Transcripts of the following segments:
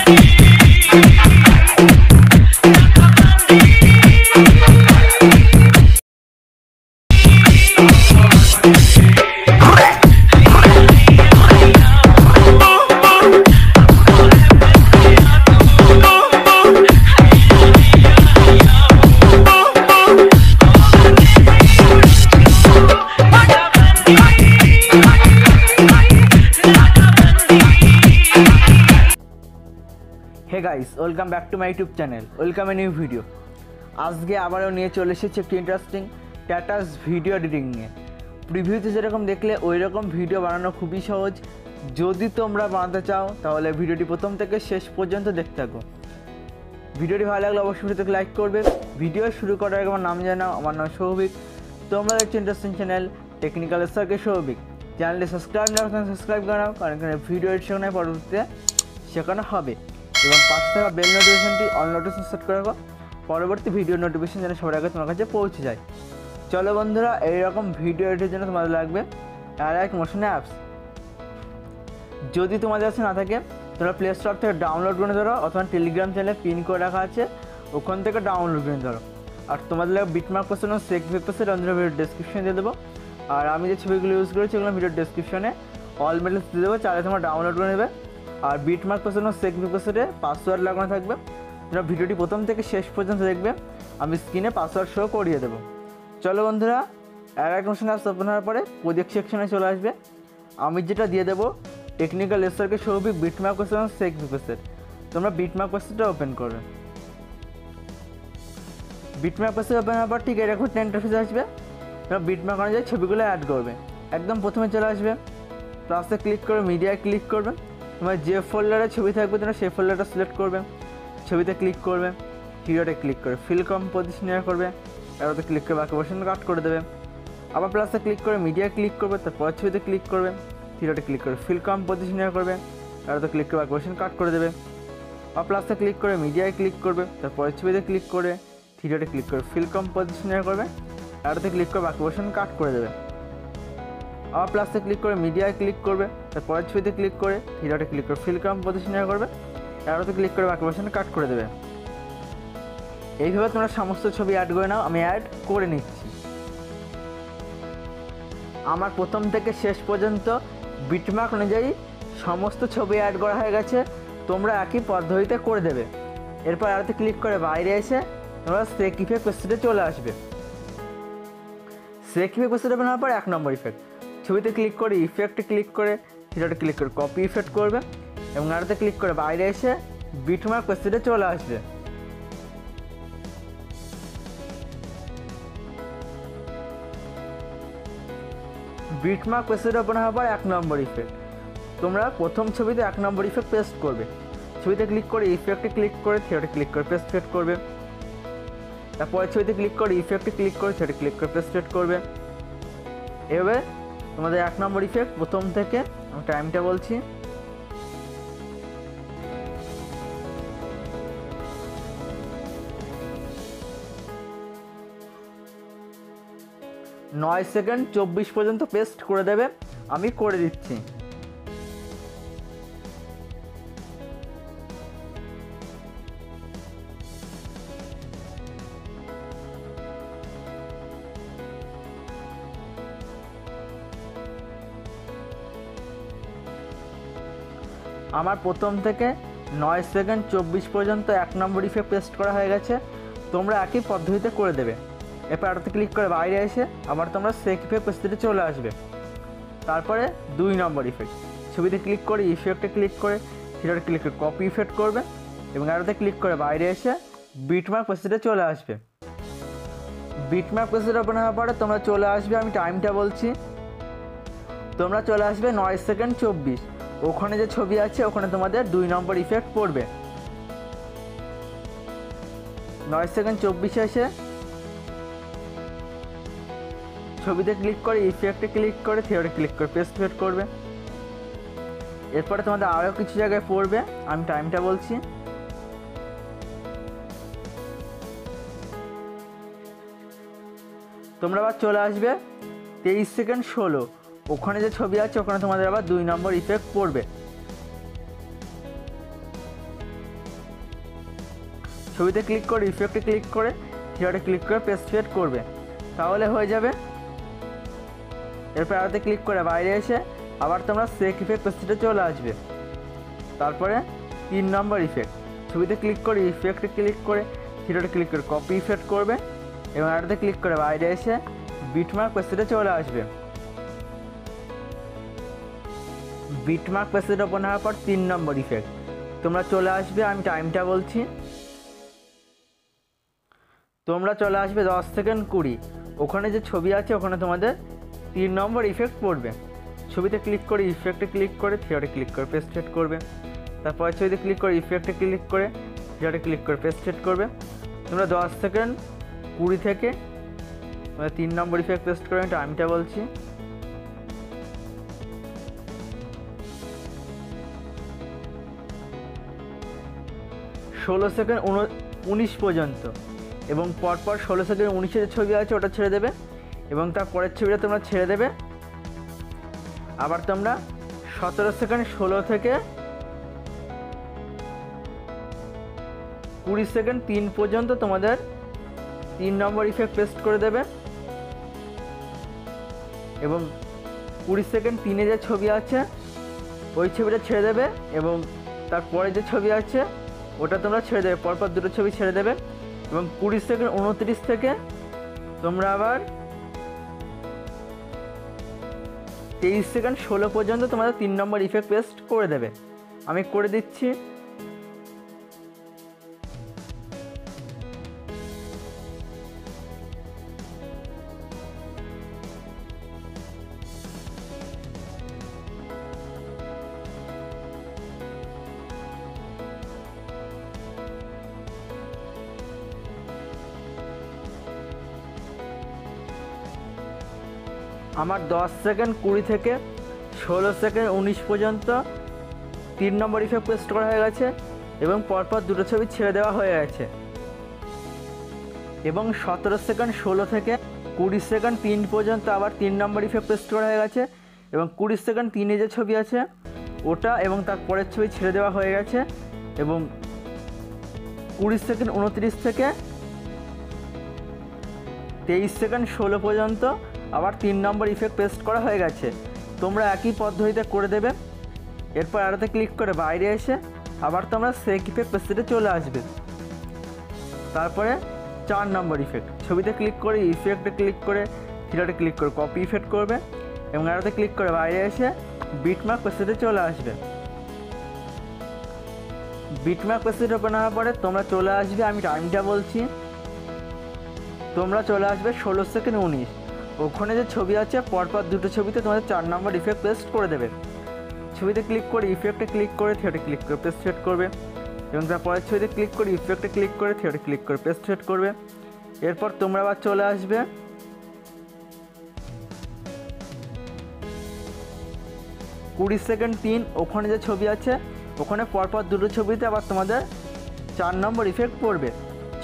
Hey guys welcome back to my YouTube channel welcome a new video. आज के आबारो निये चले एसेछि एकटी इंटरेस्टिंग स्टैटास भिडियो एडिटिंग निये। प्रिभिउते जेरकम देखले ओई रकम भिडियो बानानो खूबই সহজ। যদি তোমরা বানাতে চাও তাহলে ভিডিওটি প্রথম থেকে শেষ পর্যন্ত দেখতে থাকো। ভিডিওটি ভালো লাগলে অবশ্যই ভিডিওতে লাইক করবে। ভিডিও শুরু করার আগে আমার নাম জানাও, আমার নাম সৌভিক। তোমরা দেখছো interesting channel technical circle Souvik. চ্যানেলটি সাবস্ক্রাইব না করলে সাবস্ক্রাইব করো, কারণ এখানে ভিডিও এডিশনের পরবর্তীতে শেখানো হবে। এবং পাশে থাকা বেল নোটিফিকেশনটি অল নোটিফিকেশন সেট করে রাখো, পরবর্তী ভিডিও নোটিফিকেশন যেন সবার আগে তোমার কাছে পৌঁছে যায়। চলো বন্ধুরা, এইরকম ভিডিও এডিটের জন্য তোমাদের লাগবে অ্যারাইক মোশন অ্যাপস। যদি তোমাদের কাছে না থাকে তোমরা প্লে স্টোর থেকে ডাউনলোড করে ধরো, অথবা টেলিগ্রাম চ্যানেলে পিন করে রাখা আছে ওখান থেকে ডাউনলোড করে ধরো। আর তোমাদের লাগবে বিটমার্ক পার্সন ও সেক ভিপিএসের ভিডিও ডেসক্রিপশনে দিয়ে দেবো। আর আমি যে ছবিগুলো ইউজ করেছি ওগুলো ভিডিও ডেসক্রিপশনে অল মেটেরিয়ালস দিয়ে দেবো, চাইলে তোমরা ডাউনলোড করে নেবে। আর বিটমার্ক পার্সন ও সেক ভিপিএসের পাসওয়ার্ড লাগানো থাকবে। তোমরা ভিডিওটি প্রথম থেকে শেষ পর্যন্ত দেখবে, আমি স্ক্রিনে পাসওয়ার্ড শো করিয়ে দেবো। চলো বন্ধুরা, অ্যারাইক মোশন অ্যাপস ওপেন হওয়ার পরে প্রজেক্ট সেকশনে চলে আসবে। আমি যেটা দিয়ে দেবো টেকনিক্যাল সার্কেল সৌভিক বিটমার্ক পার্সন ও সেক ভিপিএসের। তোমরা বিটমার্ক পার্সনটা ওপেন করবে। বিটমার্ক পার্সন ওপেন হওয়ার পর ঠিক এরকম একটা ইন্টারফেস আসবে। তোমরা বিটমার্ক অনুযায়ী ছবিগুলো অ্যাড করবে। একদম প্রথমে চলে আসবে, প্লাসে ক্লিক করে মিডিয়ায় ক্লিক করবে। তোমার যে ফোল্ডারে ছবি থাকবে তোমরা সেই ফোল্ডারটা সিলেক্ট করবে, ছবিতে ক্লিক করবে, হিরোতে ক্লিক করে ফিল কম্পোজিশন করবে, এরোতে ক্লিক করে বাকি পোর্শন কাট করে দেবে। আবার প্লাসে ক্লিক করে মিডিয়ায় ক্লিক করবে, তারপর ছবিতে ক্লিক করবে, হিরোতে ক্লিক করে ফিল কম্পোজিশন করবে, এরোতে ক্লিক করে বাকি পোর্শন কাট করে দেবে। আবার প্লাসে ক্লিক করে মিডিয়ায় ক্লিক করবে, তারপর ছবিতে ক্লিক করে হিরোতে ক্লিক করে ফিল কম্পোজিশন করবে, এরোতে ক্লিক করে বাকি পোর্শন কাট করে দেবে। আবার প্লাসে ক্লিক করে মিডিয়ায় ক্লিক করবে, তারপর ছবিতে ক্লিক করে হিরোতে ক্লিক করে ফিল কম্পোজিশন করবে, এরোতে ক্লিক করে বাকি পোর্শন কাট করে দেবে। এইভাবে তোমরা সমস্ত ছবি অ্যাড করে নাও। আমি অ্যাড করে নিচ্ছি। আমার প্রথম থেকে শেষ পর্যন্ত বিটমার্ক অনুযায়ী সমস্ত ছবি অ্যাড করা হয়ে গেছে। তোমরা একই পদ্ধতিতে করে দেবে। এরপর এরোতে ক্লিক করে বাইরে এসে তোমরা সেক ইফেক্ট পেজে চলে আসবে। সেক ইফেক্ট পেজে ওপেন হওয়ার পর 1 নম্বর ইফেক্ট, ছবিতে ক্লিক করে ইফেক্টে ক্লিক করে হিরোতে ক্লিক করে কপি ইফেক্ট করবে এবং আরতে ক্লিক করে বাইরে এসে বিটমার্ক পেজে চলে আসবে। বিটমার্ক পেজে ওপেন হওয়ার পর 1 নম্বর ইফেক্ট, তোমরা প্রথম ছবিতে 1 নম্বর ইফেক্ট পেস্ট করবে। ছবিতে ক্লিক করে ইফেক্টে ক্লিক করে হিরোতে ক্লিক করে পেস্ট সেট করবে। তারপরে ছবিতে ক্লিক করে ইফেক্টে ক্লিক করে হিরোতে ক্লিক করে পেস্ট সেট করবে। এভাবে তোমাদের 1 নম্বর ইফেক্ট প্রথম থেকে, আমি টাইমটা বলছি, নয় সেকেন্ড 24 পর্যন্ত পেস্ট করে দেবে। আমি করে দিচ্ছি। আমার প্রথম থেকে 9 সেকেন্ড 24 পর্যন্ত 1 নম্বর ইফেক্ট পেস্ট করা হয়ে গেছে। তোমরা একই পদ্ধতিতে করে দেবে। এরপর আরতে ক্লিক করে বাইরে এসে আবার তোমরা সেক ইফেক্ট পেজে চলে আসবে। তারপরে 2 নম্বর ইফেক্ট, ছবিতে ক্লিক করে ইফেক্টে ক্লিক করে হিরোতে ক্লিক করে কপি ইফেক্ট করবে এবং আরতে ক্লিক করে বাইরে এসে বিটমার্ক পেজে চলে আসবে। বিটমার্ক পেজে ওপেন হওয়ার পরে তোমরা চলে আসবে, আমি টাইমটা বলছি, তোমরা চলে আসবে 9 সেকেন্ড 24। ওখানে যে ছবি আছে ওখানে তোমাদের 2 নম্বর ইফেক্ট পড়বে। 9 সেকেন্ড 24 এসে ছবিতে ক্লিক করে ইফেক্টে ক্লিক করে হিরোতে ক্লিক করে পেস্ট সেট করবে। এরপরে তোমাদের আরও কিছু জায়গায় পড়বে, আমি টাইমটা বলছি, তোমরা আবার চলে আসবে 23 সেকেন্ড 16। ওখানে যে ছবি আছে ওখানে তোমাদের আবার 2 নম্বর ইফেক্ট পড়বে। ছবিতে ক্লিক করে ইফেক্টে ক্লিক করে থিয়েটারে ক্লিক করে পেস্ট ফেড করবে, তাহলে হয়ে যাবে। এরপর আরতে ক্লিক করে বাইরে এসে আবার তোমরা সেক ইফেক্ট পেস্টে চলে আসবে। তারপরে 3 নম্বর ইফেক্ট, ছবিতে ক্লিক করে ইফেক্টে ক্লিক করে থিয়েটারে ক্লিক করে কপি ইফেক্ট করবে এবং আরতে ক্লিক করে বাইরে এসে বিটমার্ক পেস্টে চলে আসবে। বিটমার্ক পেস্ট ওপেন হওয়ার পর 3 নম্বর ইফেক্ট তোমরা চলে আসবে, আমি টাইমটা বলছি, তোমরা চলে আসবে 10 সেকেন্ড 20, ওখানে যে ছবি আছে ওখানে তোমাদের 3 নম্বর ইফেক্ট পড়বে। ছবিতে ক্লিক করে ইফেক্টে ক্লিক করে থিয়েটারে ক্লিক করে পেস্ট ফেড করবে। তারপরে ছবিতে ক্লিক করে ইফেক্টে ক্লিক করে থিয়েটারে ক্লিক করে পেস্ট ফেড করবে। তোমরা 10 সেকেন্ড 20 থেকে 3 নম্বর ইফেক্ট পেস্ট করে, আমি টাইমটা বলছি, ষোলো সেকেন্ড 19 পর্যন্ত, এবং পরপর 16 সেকেন্ড 19 যে ছবি আছে ওটা ছেড়ে দেবে এবং তার পরের ছবিটা তোমরা ছেড়ে দেবে। আবার তোমরা 17 সেকেন্ড 16 থেকে 20 সেকেন্ড 3 পর্যন্ত তোমাদের 3 নম্বর ইফেক্ট পেস্ট করে দেবে এবং 20 সেকেন্ড 3-এ যে ছবি আছে ওই ছবিটা ছেড়ে দেবে এবং তারপরে যে ছবি আছে ওটা তোমরা ছেড়ে দেবে, পরপর দুটো ছবি ছেড়ে দেবে এবং 20 সেকেন্ড 29 থেকে তোমরা আবার 23 সেকেন্ড 16 পর্যন্ত তোমাদের 3 নম্বর ইফেক্ট পেস্ট করে দেবে। আমি করে দিচ্ছি। আমার 10 সেকেন্ড 20 থেকে 16 সেকেন্ড 19 পর্যন্ত 3 নম্বর ইফেক্ট পেস্ট করা হয়ে গেছে এবং পরপর দুটো ছবি ছেড়ে দেওয়া হয়ে গেছে এবং 17 সেকেন্ড 16 থেকে 20 সেকেন্ড 3 পর্যন্ত আবার 3 নম্বর ইফেক্ট পেস্ট করা হয়ে গেছে এবং 20 সেকেন্ড 3-এ যে ছবি আছে ওটা এবং তার পরের ছবি ছেড়ে দেওয়া হয়ে গেছে এবং 20 সেকেন্ড 29 থেকে 23 সেকেন্ড 16 পর্যন্ত আবার 3 নম্বর ইফেক্ট পেস্ট করা হয়ে গেছে। তোমরা একই পদ্ধতিতে করে দেবে। এরপর আরতে ক্লিক করে বাইরে এসে আবার তোমরা সেক ইফেক্ট পেস্টে চলে আসবে। তারপরে 4 নম্বর ইফেক্ট, ছবিতে ক্লিক করে ইফেক্টে ক্লিক করে থিয়েটারে ক্লিক করে কপি ইফেক্ট করবে এবং আরতে ক্লিক করে বাইরে এসে বিটমার্ক পেস্টে চলে আসবে। বিটমার্ক পেস্ট ওপেন হওয়ার পরে তোমরা চলে আসবে, আমি টাইমটা বলছি, তোমরা চলে আসবে 16 সেকেন্ড 19, ওখানে যে ছবি আছে পরপর দুটো ছবিতে তোমাদের 4 নম্বর ইফেক্ট পেস্ট করে দেবে। ছবিতে ক্লিক করে ইফেক্টে ক্লিক করে থিয়েটারে ক্লিক করে পেস্ট ফেড করবে এবং তারপরের ছবিতে ক্লিক করে ইফেক্টে ক্লিক করে থিয়েটারে ক্লিক করে পেস্ট ফেড করবে। এরপর তোমরা আবার চলে আসবে 20 সেকেন্ড 3, ওখানে যে ছবি আছে ওখানে পরপর দুটো ছবিতে আবার তোমাদের 4 নম্বর ইফেক্ট পড়বে।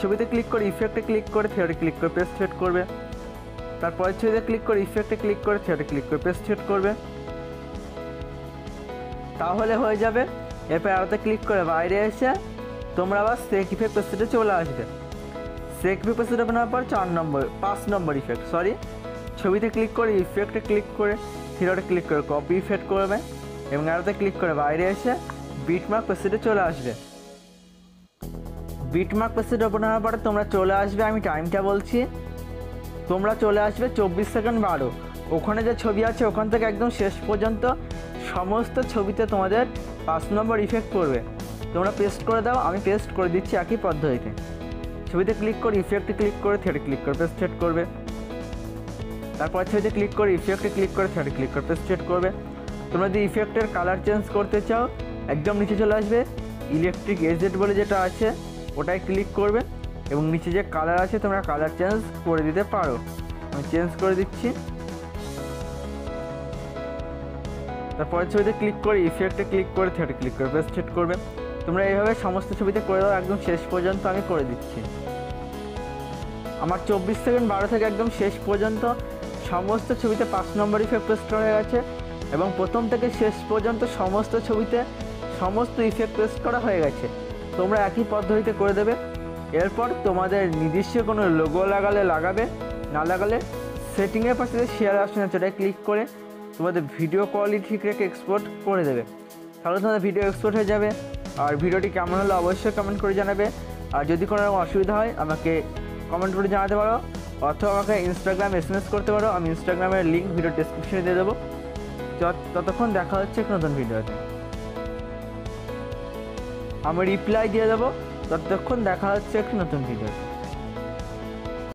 ছবিতে ক্লিক করে ইফেক্টে ক্লিক করে থিয়েটারে ক্লিক করে পেস্ট ফেড করবে। তারপরের ছবিতে ক্লিক করে ইফেক্টে ক্লিক করে থিয়েটারে ক্লিক করে পেস্ট ফেড করবে, তাহলে হয়ে যাবে। এরপর আরতে ক্লিক করে বাইরে এসে তোমরা আবার সেক ইফেক্ট পেস্টে চলে আসবে। সেক ইফেক্ট পেস্টে ওপেন হওয়ার পর 5 নম্বর ইফেক্ট, ছবিতে ক্লিক করে ইফেক্টে ক্লিক করে থিয়েটারে ক্লিক করে কপি ইফেক্ট করবে এবং আরতে ক্লিক করে বাইরে এসে বিটমার্ক পেস্টে চলে আসবে। বিটমার্ক পেস্টে ওপেন হওয়ার পরে তোমরা চলে আসবে, আমি টাইমটা বলছি, তোমরা চলে আসবে 24 সেকেন্ড 12, ওখানে যে ছবি আছে ওখান থেকে একদম শেষ পর্যন্ত সমস্ত ছবিতে তোমাদের 5 নম্বর ইফেক্ট পড়বে। তোমরা পেস্ট করে দাও, আমি পেস্ট করে দিচ্ছি একই পদ্ধতিতে। ছবিতে ক্লিক করে ইফেক্টে ক্লিক করে থিয়েটারে ক্লিক করে পেস্ট ফেড করবে। তারপর ছবিতে ক্লিক করে ইফেক্টে ক্লিক করে থিয়েটারে ক্লিক করে পেস্ট ফেড করবে। তোমরা যদি ইফেক্টের কালার চেঞ্জ করতে চাও একদম নিচে চলে আসবে, ইলেকট্রিক এজেট বলে যেটা আছে ওটাই ক্লিক করবে এবং নিচে যে কালার আছে তোমরা কালার চেঞ্জ করে দিতে পারো। আমি চেঞ্জ করে দিচ্ছি। তারপরে ছবিতে ক্লিক করে ইফেক্টে ক্লিক করে থিয়েটারে ক্লিক করে পেস্ট ফেড করবে। তোমরা এইভাবে সমস্ত ছবিতে করে দাও, একদম শেষ পর্যন্ত আমি করে দিচ্ছি। আমার 24 সেকেন্ড 12 থেকে একদম শেষ পর্যন্ত সমস্ত ছবিতে 5 নম্বর ইফেক্ট পেস্ট হয়ে গেছে এবং প্রথম থেকে শেষ পর্যন্ত সমস্ত ছবিতে সমস্ত ইফেক্ট পেস্ট করা হয়ে গেছে। তোমরা একই পদ্ধতিতে করে দেবে। এরপর তোমাদের নিজস্ব কোনো লোগো লাগালে লাগাবে, না লাগালে সেটিংয়ের পাশে শেয়ার অপশন আছে, ওটাই ক্লিক করে তোমাদের ভিডিও কোয়ালিটি ঠিক রেখে এক্সপোর্ট করে দেবে। তাহলে তোমাদের ভিডিও এক্সপোর্ট হয়ে যাবে। আর ভিডিওটি কেমন হলো অবশ্যই কমেন্ট করে জানাবে। আর যদি কোনো রকম অসুবিধা হয় আমাকে কমেন্ট করে জানাতে পারো, অথবা আমাকে ইনস্টাগ্রাম SMS করতে পারো। আমি ইনস্টাগ্রামের লিঙ্ক ভিডিও ডেসক্রিপশনে দিয়ে দেবো। ততক্ষণ দেখা হচ্ছে এক নতুন ভিডিওতে। আমি রিপ্লাই দিয়ে দেবো। ততক্ষণ দেখা হচ্ছে একটি নতুন ভিডিওতে।